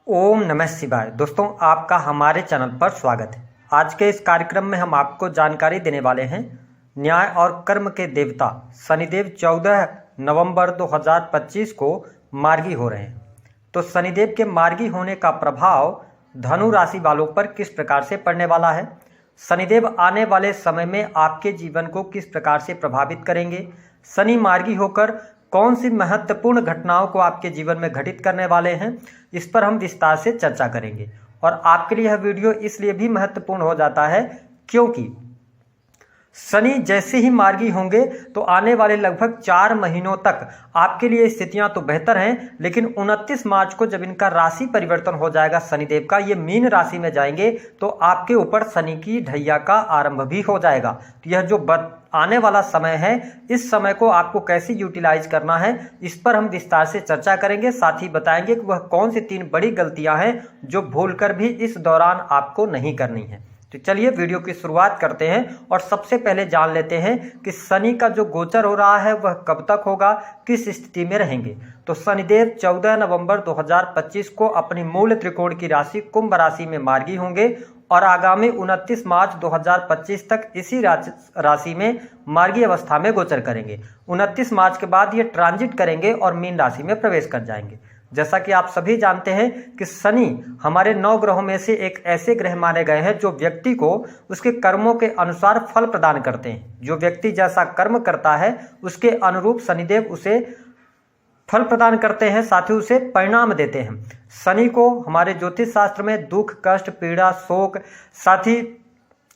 ओम नमः शिवाय। दोस्तों, आपका हमारे चैनल पर स्वागत है। आज के इस कार्यक्रम में हम आपको जानकारी देने वाले हैं न्याय और कर्म के देवता शनिदेव 14 नवंबर 2025 को मार्गी हो रहे हैं। तो शनिदेव के मार्गी होने का प्रभाव धनु राशि वालों पर किस प्रकार से पड़ने वाला है, शनिदेव आने वाले समय में आपके जीवन को किस प्रकार से प्रभावित करेंगे, शनि मार्गी होकर कौन सी महत्वपूर्ण घटनाओं को आपके जीवन में घटित करने वाले हैं, इस पर हम विस्तार से चर्चा करेंगे। और आपके लिए यह वीडियो इसलिए भी महत्वपूर्ण हो जाता है क्योंकि शनि जैसे ही मार्गी होंगे तो आने वाले लगभग 4 महीनों तक आपके लिए स्थितियां तो बेहतर हैं, लेकिन 29 मार्च को जब इनका राशि परिवर्तन हो जाएगा शनिदेव का, ये मीन राशि में जाएंगे तो आपके ऊपर शनि की ढैया का आरंभ भी हो जाएगा। तो यह जो आने वाला समय है, इस समय को आपको कैसे यूटिलाइज करना है, इस पर हम विस्तार से चर्चा करेंगे। साथ ही बताएंगे कि वह कौन सी 3 बड़ी गलतियां हैं जो भूलकर भी इस दौरान आपको नहीं करनी है। तो चलिए वीडियो की शुरुआत करते हैं और सबसे पहले जान लेते हैं कि शनि का जो गोचर हो रहा है वह कब तक होगा, किस स्थिति में रहेंगे। तो शनिदेव 14 नवंबर 2025 को अपनी मूल त्रिकोण की राशि कुंभ राशि में मार्गी होंगे और आगामी 29 मार्च 2025 तक इसी राशि में मार्गी अवस्था में गोचर करेंगे। 29 मार्च के बाद ये ट्रांजिट करेंगे और मीन राशि में प्रवेश कर जाएंगे। जैसा कि आप सभी जानते हैं कि शनि हमारे 9 ग्रहों में से एक ऐसे ग्रह माने गए हैं जो व्यक्ति को उसके कर्मों के अनुसार फल प्रदान करते हैं। जो व्यक्ति जैसा कर्म करता है उसके अनुरूप शनिदेव उसे फल प्रदान करते हैं, साथ ही उसे परिणाम देते हैं। शनि को हमारे ज्योतिष शास्त्र में दुख, कष्ट, पीड़ा, शोक, साथ ही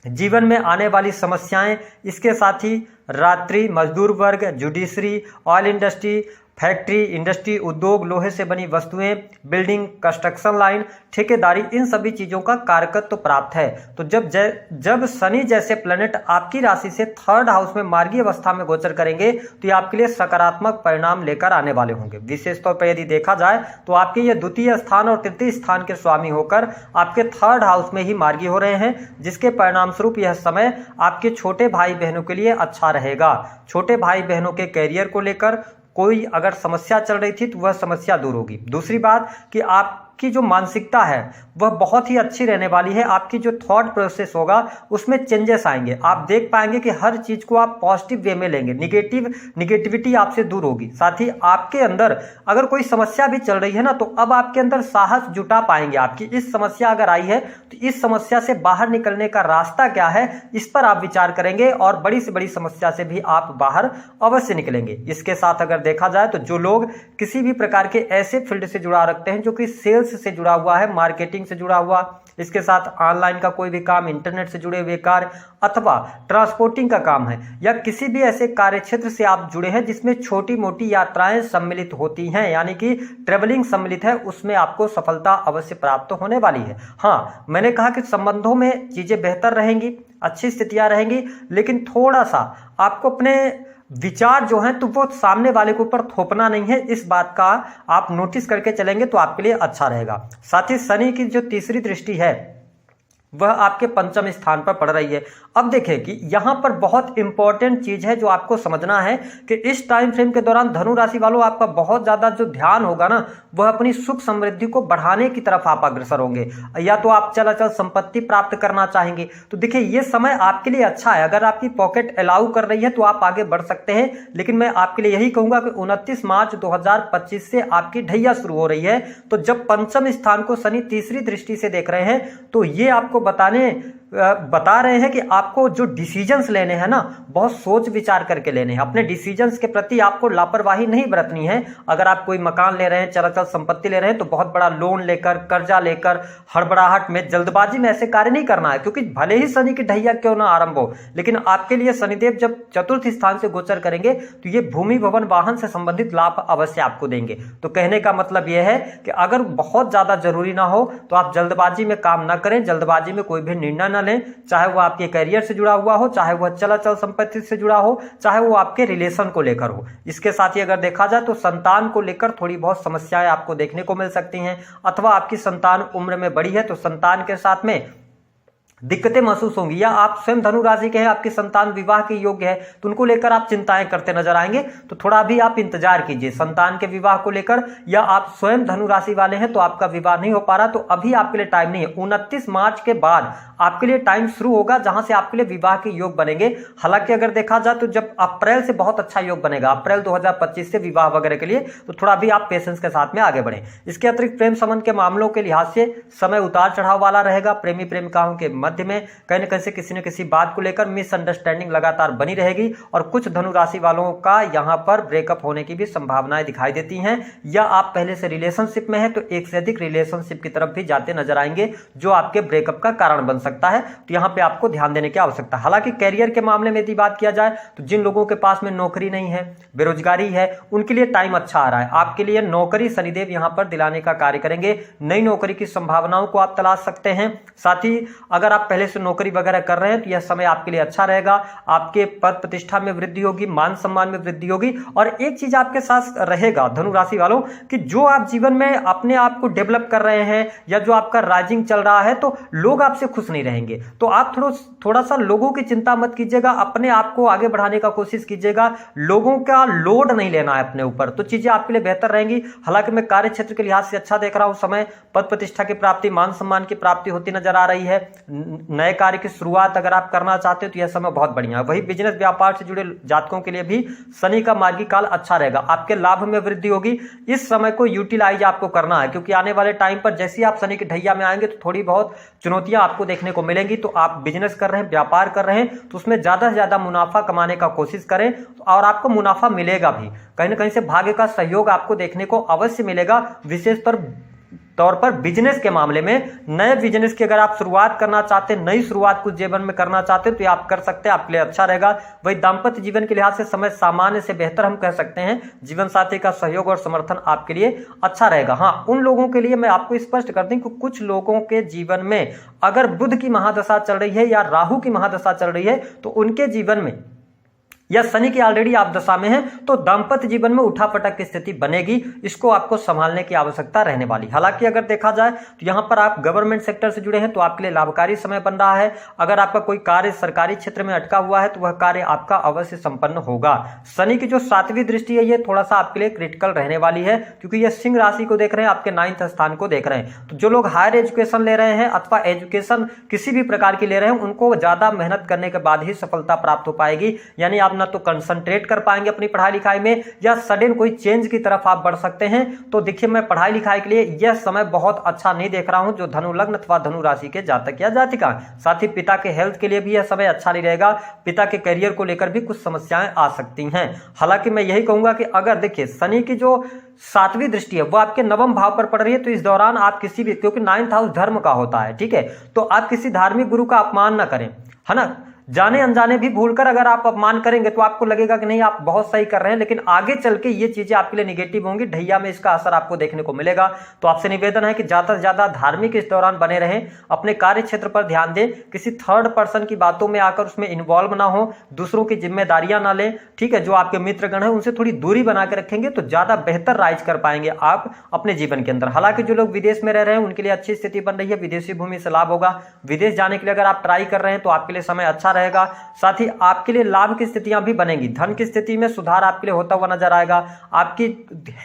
जीवन में आने वाली समस्याएं, इसके साथ ही रात्रि, मजदूर वर्ग, judiciary, oil industry, factory, industry, उद्योग, लोहे से बनी वस्तुएं, बिल्डिंग, कंस्ट्रक्शन लाइन, ठेकेदारी, इन सभी चीजों का कारकत्व तो प्राप्त है। तो जब शनि जैसे प्लेनेट आपकी राशि से 3rd हाउस में मार्गी अवस्था में गोचर करेंगे तो ये आपके लिए सकारात्मक परिणाम लेकर आने वाले होंगे। विशेष तौर पर यदि देखा जाए तो आपके ये द्वितीय स्थान और तृतीय स्थान के स्वामी होकर आपके 3rd हाउस में ही मार्गी हो रहे हैं, जिसके परिणाम स्वरूप यह समय आपके छोटे भाई बहनों के लिए अच्छा रहेगा। छोटे भाई बहनों के कैरियर को लेकर कोई अगर समस्या चल रही थी तो वह समस्या दूर होगी। दूसरी बात कि आपकी जो मानसिकता है वह बहुत ही अच्छी रहने वाली है। आपकी जो थॉट प्रोसेस होगा उसमें चेंजेस आएंगे। आप देख पाएंगे कि हर चीज को आप पॉजिटिव वे में लेंगे, निगेटिविटी आपसे दूर होगी। साथ ही आपके अंदर अगर कोई समस्या भी चल रही है ना, तो अब आपके अंदर साहस जुटा पाएंगे। आपकी इस समस्या अगर आई है तो इस समस्या से बाहर निकलने का रास्ता क्या है, इस पर आप विचार करेंगे और बड़ी से बड़ी समस्या से भी आप बाहर अवश्य निकलेंगे। इसके साथ अगर देखा जाए तो जो लोग किसी भी प्रकार के ऐसे फील्ड से जुड़ा रखते हैं जो कि सेल्स से जुड़ा हुआ है, मार्केटिंग से जुड़ा हुआ, इसके साथ ऑनलाइन का कोई भी काम, इंटरनेट से जुड़े हुए कार्य अथवा ट्रांसपोर्टिंग का काम है, या किसी भी ऐसे कार्य क्षेत्र से आप जुड़े हैं जिसमें छोटी मोटी यात्राएं सम्मिलित होती हैं, यानी कि ट्रेवलिंग सम्मिलित है, उसमें आपको सफलता अवश्य प्राप्त होने वाली है। हाँ, मैंने कहा कि संबंधों में चीजें बेहतर रहेंगी, अच्छी स्थितियां रहेंगी, लेकिन थोड़ा सा आपको अपने विचार जो हैं तो वो सामने वाले के ऊपर थोपना नहीं है। इस बात का आप नोटिस करके चलेंगे तो आपके लिए अच्छा रहेगा। साथ ही शनि की जो तीसरी दृष्टि है वह आपके 5वें स्थान पर पड़ रही है। अब देखें कि यहां पर बहुत इंपॉर्टेंट चीज है जो आपको समझना है कि इस टाइम फ्रेम के दौरान धनु राशि वालों आपका बहुत ज्यादा जो ध्यान होगा ना, वह अपनी सुख समृद्धि को बढ़ाने की तरफ आप अग्रसर होंगे, या तो आप चलाचल संपत्ति प्राप्त करना चाहेंगे। तो देखिए, ये समय आपके लिए अच्छा है। अगर आपकी पॉकेट अलाउ कर रही है तो आप आगे बढ़ सकते हैं, लेकिन मैं आपके लिए यही कहूंगा कि 29 मार्च 2025 से आपकी ढैया शुरू हो रही है। तो जब 5वें स्थान को शनि तीसरी दृष्टि से देख रहे हैं तो ये आपको बता रहे हैं कि आपको जो डिसीजंस लेने हैं ना, बहुत सोच विचार करके लेने हैं। अपने डिसीजंस के प्रति आपको लापरवाही नहीं बरतनी है। अगर आप कोई मकान ले रहे हैं, चलाचल संपत्ति ले रहे हैं, तो बहुत बड़ा लोन लेकर, कर्जा लेकर, हड़बड़ाहट में, जल्दबाजी में ऐसे कार्य नहीं करना है, क्योंकि भले ही शनि की ढैया क्यों ना आरंभ हो, लेकिन आपके लिए शनिदेव जब 4th स्थान से गोचर करेंगे तो ये भूमि, भवन, वाहन से संबंधित लाभ अवश्य आपको देंगे। तो कहने का मतलब यह है कि अगर बहुत ज्यादा जरूरी ना हो तो आप जल्दबाजी में काम ना करें, जल्दबाजी में कोई भी निर्णय न लें, चाहे वो आपके करियर से जुड़ा हुआ हो, चाहे वह चलाचल संपत्ति से जुड़ा हो, चाहे वो आपके रिलेशन को लेकर हो। इसके साथ ही अगर देखा जाए तो संतान को लेकर थोड़ी बहुत समस्याएं आपको देखने को मिल सकती हैं, अथवा आपकी संतान उम्र में बड़ी है तो संतान के साथ में दिक्कतें महसूस होंगी, या आप स्वयं धनु राशि के हैं, आपकी संतान विवाह के योग्य है तो उनको लेकर आप चिंताएं करते नजर आएंगे, तो थोड़ा भी आप इंतजार कीजिए संतान के विवाह को लेकर। या आप स्वयं धनु राशि वाले हैं तो आपका विवाह नहीं हो पा रहा, तो अभी आपके लिए टाइम नहीं है। 29 मार्च के बाद आपके लिए टाइम शुरू होगा जहां से आपके लिए विवाह के योग बनेंगे। हालांकि अगर देखा जाए तो जब अप्रैल से बहुत अच्छा योग बनेगा, अप्रैल 2025 से विवाह वगैरह के लिए, तो थोड़ा भी आप पेशेंस के साथ में आगे बढ़ें। इसके अतिरिक्त प्रेम संबंध के मामलों के लिहाज से समय उतार चढ़ाव वाला रहेगा। प्रेमी प्रेमिकाओं के मध्य में कहीं न कहीं से किसी न किसी बात को लेकर मिसअंडरस्टैंडिंग लगातार बनी रहेगी, और कुछ धनु राशि वालों का यहां पर ब्रेकअप होने की भी संभावनाएं दिखाई देती हैं। या आप पहले से रिलेशनशिप में हैं तो एक से अधिक रिलेशनशिप की तरफ भी जाते नजर आएंगे, जो आपके ब्रेकअप का कारण बन सकता है, तो यहां पे आपको ध्यान देने की आवश्यकता है। हालांकि कैरियर के मामले में यदि बात किया जाए तो जिन लोगों के पास में नौकरी नहीं है, बेरोजगारी है, उनके लिए टाइम अच्छा आ रहा है। आपके लिए नौकरी शनिदेव यहां पर दिलाने का कार्य करेंगे। नई नौकरी की संभावनाओं को आप तलाश सकते हैं। साथ ही अगर आप पहले से नौकरी वगैरह कर रहे हैं तो यह समय आपके लिए अच्छा रहेगा। आपके पद प्रतिष्ठा में वृद्धि होगी, मान सम्मान में वृद्धि होगी। और एक चीज आपके साथ रहेगा धनु राशि वालों कि जो आप जीवन में अपने आप को डेवलप कर रहे हैं या जो आपका राइजिंग चल रहा है, तो लोग आपसे खुश नहीं रहेंगे, तो आप थोड़ा सा लोगों की चिंता मत कीजिएगा, अपने आप को आगे बढ़ाने का कोशिश कीजिएगा। लोगों का लोड नहीं लेना है अपने ऊपर, तो चीजें आपके लिए बेहतर रहेंगी। हालांकि मैं कार्य क्षेत्र के लिहाज से अच्छा देख रहा हूं समय, पद प्रतिष्ठा की प्राप्ति, मान सम्मान की प्राप्ति होती नजर आ रही है। नए कार्य की शुरुआत अगर आप करना चाहते हो तो यह समय बहुत बढ़िया है। वही बिजनेस व्यापार से जुड़े जातकों के लिए भी शनि का मार्गी काल अच्छा रहेगा, आपके लाभ में वृद्धि होगी। इस समय को यूटिलाइज आपको करना है, क्योंकि आने वाले टाइम पर जैसे ही आप शनि की ढैया में आएंगे तो थोड़ी बहुत चुनौतियां आपको देखने को मिलेंगी। तो आप बिजनेस कर रहे हैं, व्यापार कर रहे हैं, तो उसमें ज्यादा से ज्यादा मुनाफा कमाने का कोशिश करें, और आपको मुनाफा मिलेगा भी। कहीं ना कहीं से भाग्य का सहयोग आपको देखने को अवश्य मिलेगा। विशेष तौर पर बिजनेस के मामले में, नए बिजनेस की अगर आप शुरुआत करना चाहते हैं, नई शुरुआत कुछ जीवन में करना चाहते हैं तो ये आप कर सकते हैं, आपके लिए अच्छा रहेगा। वही दाम्पत्य जीवन के लिहाज से समय सामान्य से बेहतर हम कह सकते हैं। जीवन साथी का सहयोग और समर्थन आपके लिए अच्छा रहेगा। हाँ, उन लोगों के लिए मैं आपको स्पष्ट कर दूं कि कुछ लोगों के जीवन में अगर बुध की महादशा चल रही है या राहु की महादशा चल रही है, तो उनके जीवन में, या शनि की ऑलरेडी आप दशा में है, तो दाम्पत्य जीवन में उठापटक की स्थिति बनेगी। इसको आपको संभालने की आवश्यकता रहने वाली। हालांकि अगर देखा जाए तो यहां पर आप गवर्नमेंट सेक्टर से जुड़े हैं तो आपके लिए लाभकारी समय बन रहा है। अगर आपका कोई कार्य सरकारी क्षेत्र में अटका हुआ है तो वह कार्य आपका अवश्य संपन्न होगा। शनि की जो 7वीं दृष्टि है ये थोड़ा सा आपके लिए क्रिटिकल रहने वाली है, क्योंकि ये सिंह राशि को देख रहे हैं, आपके 9th स्थान को देख रहे हैं। तो जो लोग हायर एजुकेशन ले रहे हैं अथवा एजुकेशन किसी भी प्रकार की ले रहे हैं, उनको ज्यादा मेहनत करने के बाद ही सफलता प्राप्त हो पाएगी। यानी आप ना तो कंसंट्रेट कर पाएंगे अपनी पढ़ाई लिखाई में, या सडन कोई चेंज की तरफ आप बढ़ सकते हैं। तो देखिए, मैं पढ़ाई लिखाई के लिए यह समय बहुत अच्छा नहीं देख रहा हूं, जो धनु लग्न अथवा धनु राशि के जातक या जातिका। साथ ही पिता के हेल्थ के लिए भी यह समय अच्छा नहीं रहेगा। पिता के करियर को लेकर भी कुछ समस्याएं आ सकती हैं। हालांकि मैं यही कहूंगा कि अगर देखिए शनि की जो 7वीं दृष्टि है वो आपके 9वें भाव पर पड़ रही है, तो इस दौरान आप किसी भी, क्योंकि 9th हाउस धर्म का होता है, ठीक है, तो आप किसी धार्मिक गुरु का अपमान ना करें, है ना। जाने अनजाने भी भूलकर अगर आप अपमान करेंगे तो आपको लगेगा कि नहीं आप बहुत सही कर रहे हैं, लेकिन आगे चल के ये चीजें आपके लिए निगेटिव होंगी। ढैया में इसका असर आपको देखने को मिलेगा। तो आपसे निवेदन है कि ज्यादा से ज्यादा धार्मिक इस दौरान बने रहें, अपने कार्य क्षेत्र पर ध्यान दें, किसी थर्ड पर्सन की बातों में आकर उसमें इन्वॉल्व ना हो, दूसरों की जिम्मेदारियां ना लें, ठीक है। जो आपके मित्रगण है उनसे थोड़ी दूरी बना के रखेंगे तो ज्यादा बेहतर राइज कर पाएंगे आप अपने जीवन के अंदर। हालांकि जो लोग विदेश में रह रहे हैं उनके लिए अच्छी स्थिति बन रही है, विदेशी भूमि से लाभ होगा। विदेश जाने के लिए अगर आप ट्राई कर रहे हैं तो आपके लिए समय अच्छा रहेगा। साथ ही आपके लिए लाभ की स्थितियां भी बनेंगी, धन की स्थिति में सुधार आपके लिए होता हुआ नजर आएगा। आपकी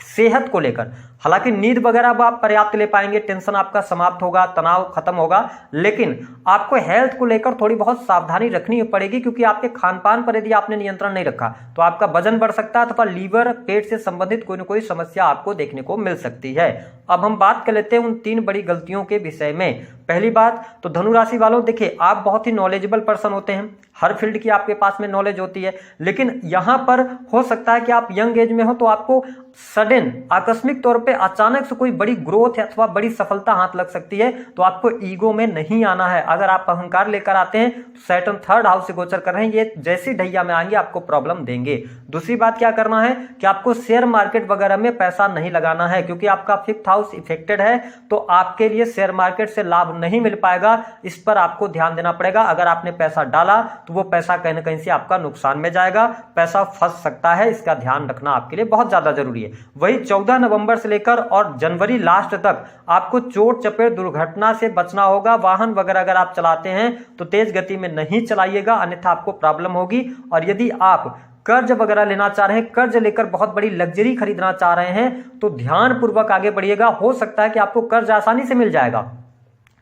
सेहत को लेकर, हालांकि नींद वगैरह आप पर्याप्त ले पाएंगे, टेंशन आपका समाप्त होगा, तनाव खत्म होगा, लेकिन आपको हेल्थ को लेकर थोड़ी बहुत सावधानी रखनी पड़ेगी, क्योंकि आपके खान पान पर यदि आपने नियंत्रण नहीं रखा तो आपका वजन बढ़ सकता है अथवा लीवर, पेट से संबंधित कोई ना कोई समस्या आपको देखने को मिल सकती है। अब हम बात कर लेते हैं उन 3 बड़ी गलतियों के विषय में। पहली बात तो धनु राशि वालों, देखिए आप बहुत ही नॉलेजेबल पर्सन होते हैं, हर फील्ड की आपके पास में नॉलेज होती है, लेकिन यहां पर हो सकता है कि आप यंग एज में हो तो आपको सडन आकस्मिक तौर पे अचानक से कोई बड़ी ग्रोथ अथवा बड़ी सफलता हाथ लग सकती है। तो आपको ईगो में नहीं आना है। अगर आप अहंकार लेकर आते हैं तो सैटर्न 3rd हाउस से गोचर कर रहे हैं, ये जैसी ढैया में आएंगे आपको प्रॉब्लम देंगे। दूसरी बात क्या करना है कि आपको शेयर मार्केट वगैरह में पैसा नहीं लगाना है, क्योंकि आपका 5th हाउस इफेक्टेड है, तो आपके लिए शेयर मार्केट से लाभ नहीं मिल पाएगा। इस पर आपको ध्यान देना पड़ेगा। अगर आपने पैसा डाला तो तो वो पैसा कहीं ना कहीं से आपका नुकसान में जाएगा, पैसा फंस सकता है। इसका ध्यान रखना आपके लिए बहुत ज्यादा जरूरी है। वही 14 नवंबर से लेकर और जनवरी लास्ट तक आपको चोट चपेट दुर्घटना से बचना होगा। वाहन वगैरह अगर आप चलाते हैं तो तेज गति में नहीं चलाइएगा, अन्यथा आपको प्रॉब्लम होगी। और यदि आप कर्ज वगैरह लेना चाह रहे हैं, कर्ज लेकर बहुत बड़ी लग्जरी खरीदना चाह रहे हैं, तो ध्यान पूर्वक आगे बढ़िएगा। हो सकता है कि आपको कर्ज आसानी से मिल जाएगा,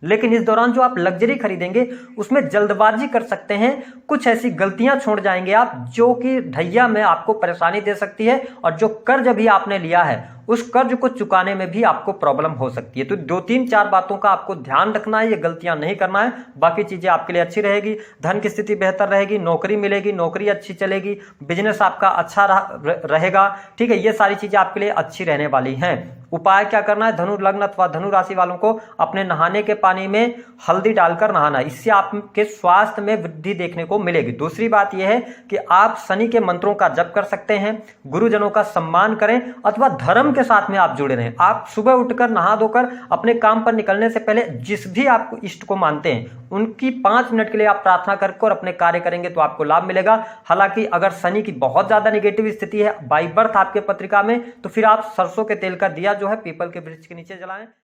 लेकिन इस दौरान जो आप लग्जरी खरीदेंगे उसमें जल्दबाजी कर सकते हैं, कुछ ऐसी गलतियां छोड़ जाएंगे आप जो कि ढैया में आपको परेशानी दे सकती है। और जो कर्ज अभी आपने लिया है उस कर्ज को चुकाने में भी आपको प्रॉब्लम हो सकती है। तो 2-3-4 बातों का आपको ध्यान रखना है, ये गलतियां नहीं करना है। बाकी चीजें आपके लिए अच्छी रहेगी, धन की स्थिति बेहतर रहेगी, नौकरी मिलेगी, नौकरी अच्छी चलेगी, बिजनेस आपका अच्छा रहेगा। ठीक है, ये सारी चीजें आपके लिए अच्छी रहने वाली हैं। उपाय क्या करना है, धनु लग्न अथवा धनु राशि वालों को अपने नहाने के पानी में हल्दी डालकर नहाना, इससे आपके स्वास्थ्य में वृद्धि देखने को मिलेगी। दूसरी बात यह है कि आप शनि के मंत्रों का जप कर सकते हैं, गुरुजनों का सम्मान करें अथवा धर्म के साथ में आप जुड़े रहें। आप सुबह उठकर नहा धोकर अपने काम पर निकलने से पहले जिस भी आप इष्ट को मानते हैं उनकी 5 मिनट के लिए आप प्रार्थना करके और अपने कार्य करेंगे तो आपको लाभ मिलेगा। हालांकि अगर शनि की बहुत ज्यादा नेगेटिव स्थिति है बाई बर्थ आपके पत्रिका में, तो फिर आप सरसों के तेल का दिया जो है पीपल के वृक्ष के नीचे जलाएं।